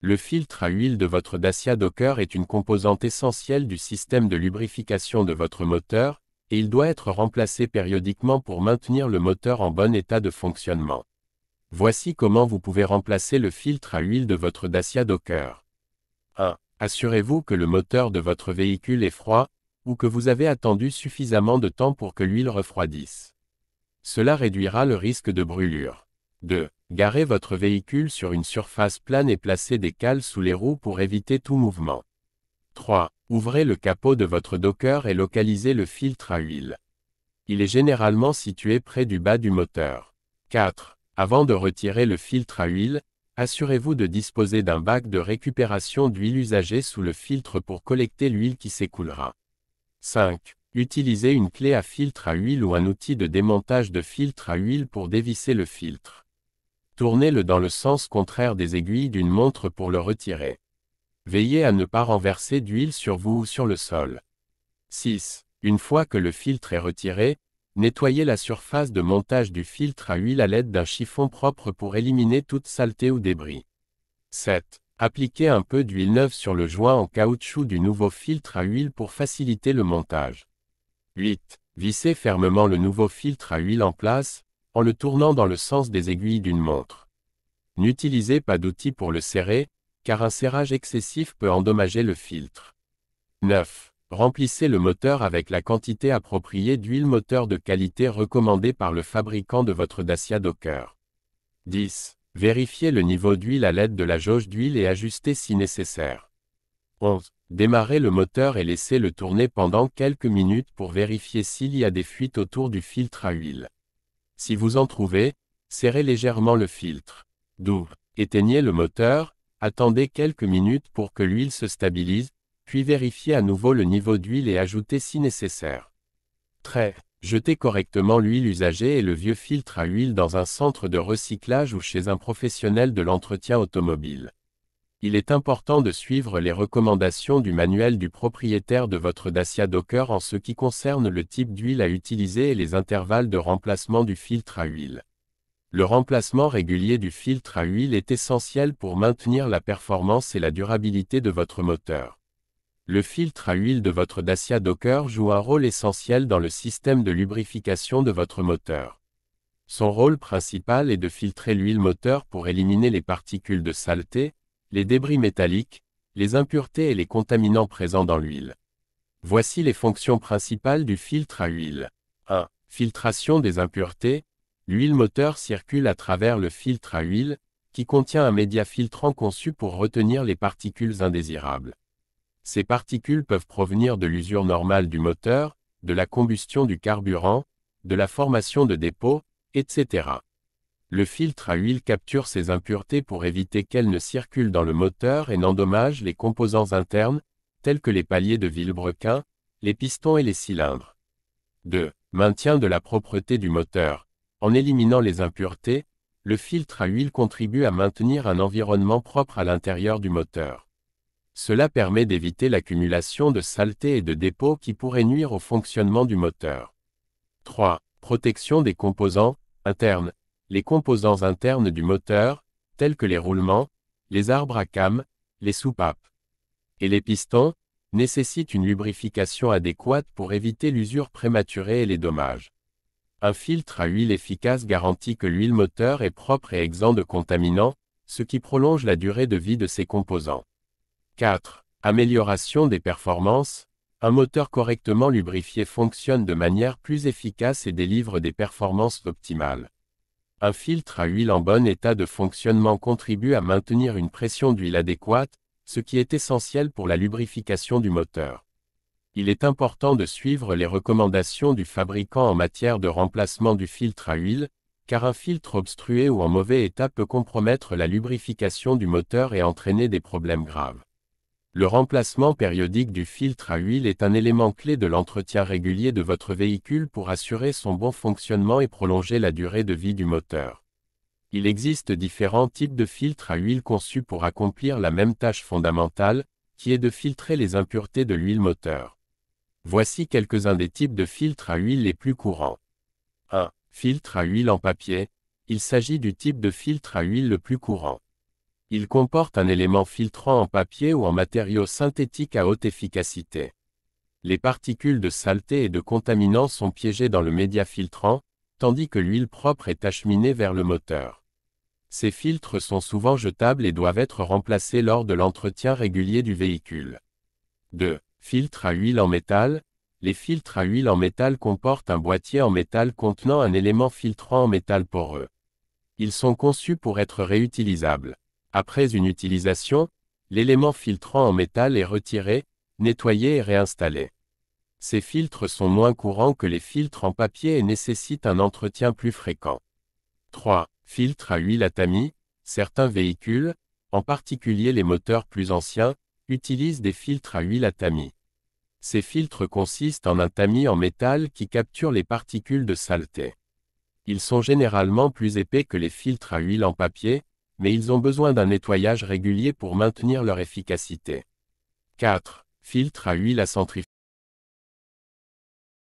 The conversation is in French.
Le filtre à huile de votre Dacia Docker est une composante essentielle du système de lubrification de votre moteur, et il doit être remplacé périodiquement pour maintenir le moteur en bon état de fonctionnement. Voici comment vous pouvez remplacer le filtre à huile de votre Dacia Docker. 1. Assurez-vous que le moteur de votre véhicule est froid, ou que vous avez attendu suffisamment de temps pour que l'huile refroidisse. Cela réduira le risque de brûlure. 2. Garez votre véhicule sur une surface plane et placez des cales sous les roues pour éviter tout mouvement. 3. Ouvrez le capot de votre Docker et localisez le filtre à huile. Il est généralement situé près du bas du moteur. 4. Avant de retirer le filtre à huile, assurez-vous de disposer d'un bac de récupération d'huile usagée sous le filtre pour collecter l'huile qui s'écoulera. 5. Utilisez une clé à filtre à huile ou un outil de démontage de filtre à huile pour dévisser le filtre. Tournez-le dans le sens contraire des aiguilles d'une montre pour le retirer. Veillez à ne pas renverser d'huile sur vous ou sur le sol. 6. Une fois que le filtre est retiré, nettoyez la surface de montage du filtre à huile à l'aide d'un chiffon propre pour éliminer toute saleté ou débris. 7. Appliquez un peu d'huile neuve sur le joint en caoutchouc du nouveau filtre à huile pour faciliter le montage. 8. Vissez fermement le nouveau filtre à huile en place, en le tournant dans le sens des aiguilles d'une montre. N'utilisez pas d'outil pour le serrer, car un serrage excessif peut endommager le filtre. 9. Remplissez le moteur avec la quantité appropriée d'huile moteur de qualité recommandée par le fabricant de votre Dacia Docker. 10. Vérifiez le niveau d'huile à l'aide de la jauge d'huile et ajustez si nécessaire. 11. Démarrez le moteur et laissez-le tourner pendant quelques minutes pour vérifier s'il y a des fuites autour du filtre à huile. Si vous en trouvez, serrez légèrement le filtre. 12. Éteignez le moteur, attendez quelques minutes pour que l'huile se stabilise, puis vérifiez à nouveau le niveau d'huile et ajoutez si nécessaire. 13. Jetez correctement l'huile usagée et le vieux filtre à huile dans un centre de recyclage ou chez un professionnel de l'entretien automobile. Il est important de suivre les recommandations du manuel du propriétaire de votre Dacia Docker en ce qui concerne le type d'huile à utiliser et les intervalles de remplacement du filtre à huile. Le remplacement régulier du filtre à huile est essentiel pour maintenir la performance et la durabilité de votre moteur. Le filtre à huile de votre Dacia Docker joue un rôle essentiel dans le système de lubrification de votre moteur. Son rôle principal est de filtrer l'huile moteur pour éliminer les particules de saleté, les débris métalliques, les impuretés et les contaminants présents dans l'huile. Voici les fonctions principales du filtre à huile. 1. Filtration des impuretés. L'huile moteur circule à travers le filtre à huile, qui contient un média filtrant conçu pour retenir les particules indésirables. Ces particules peuvent provenir de l'usure normale du moteur, de la combustion du carburant, de la formation de dépôts, etc. Le filtre à huile capture ces impuretés pour éviter qu'elles ne circulent dans le moteur et n'endommagent les composants internes, tels que les paliers de vilebrequin, les pistons et les cylindres. 2. Maintien de la propreté du moteur. En éliminant les impuretés, le filtre à huile contribue à maintenir un environnement propre à l'intérieur du moteur. Cela permet d'éviter l'accumulation de saleté et de dépôts qui pourraient nuire au fonctionnement du moteur. 3. Protection des composants internes. Les composants internes du moteur, tels que les roulements, les arbres à cames, les soupapes et les pistons, nécessitent une lubrification adéquate pour éviter l'usure prématurée et les dommages. Un filtre à huile efficace garantit que l'huile moteur est propre et exempt de contaminants, ce qui prolonge la durée de vie de ses composants. 4. Amélioration des performances. Un moteur correctement lubrifié fonctionne de manière plus efficace et délivre des performances optimales. Un filtre à huile en bon état de fonctionnement contribue à maintenir une pression d'huile adéquate, ce qui est essentiel pour la lubrification du moteur. Il est important de suivre les recommandations du fabricant en matière de remplacement du filtre à huile, car un filtre obstrué ou en mauvais état peut compromettre la lubrification du moteur et entraîner des problèmes graves. Le remplacement périodique du filtre à huile est un élément clé de l'entretien régulier de votre véhicule pour assurer son bon fonctionnement et prolonger la durée de vie du moteur. Il existe différents types de filtres à huile conçus pour accomplir la même tâche fondamentale, qui est de filtrer les impuretés de l'huile moteur. Voici quelques-uns des types de filtres à huile les plus courants. 1. Filtre à huile en papier. Il s'agit du type de filtre à huile le plus courant. Il comporte un élément filtrant en papier ou en matériau synthétique à haute efficacité. Les particules de saleté et de contaminants sont piégées dans le média filtrant, tandis que l'huile propre est acheminée vers le moteur. Ces filtres sont souvent jetables et doivent être remplacés lors de l'entretien régulier du véhicule. 2. Filtres à huile en métal. Les filtres à huile en métal comportent un boîtier en métal contenant un élément filtrant en métal poreux. Ils sont conçus pour être réutilisables. Après une utilisation, l'élément filtrant en métal est retiré, nettoyé et réinstallé. Ces filtres sont moins courants que les filtres en papier et nécessitent un entretien plus fréquent. 3. Filtres à huile à tamis. Certains véhicules, en particulier les moteurs plus anciens, utilisent des filtres à huile à tamis. Ces filtres consistent en un tamis en métal qui capture les particules de saleté. Ils sont généralement plus épais que les filtres à huile en papier, mais ils ont besoin d'un nettoyage régulier pour maintenir leur efficacité. 4. Filtres à huile à centrifuge.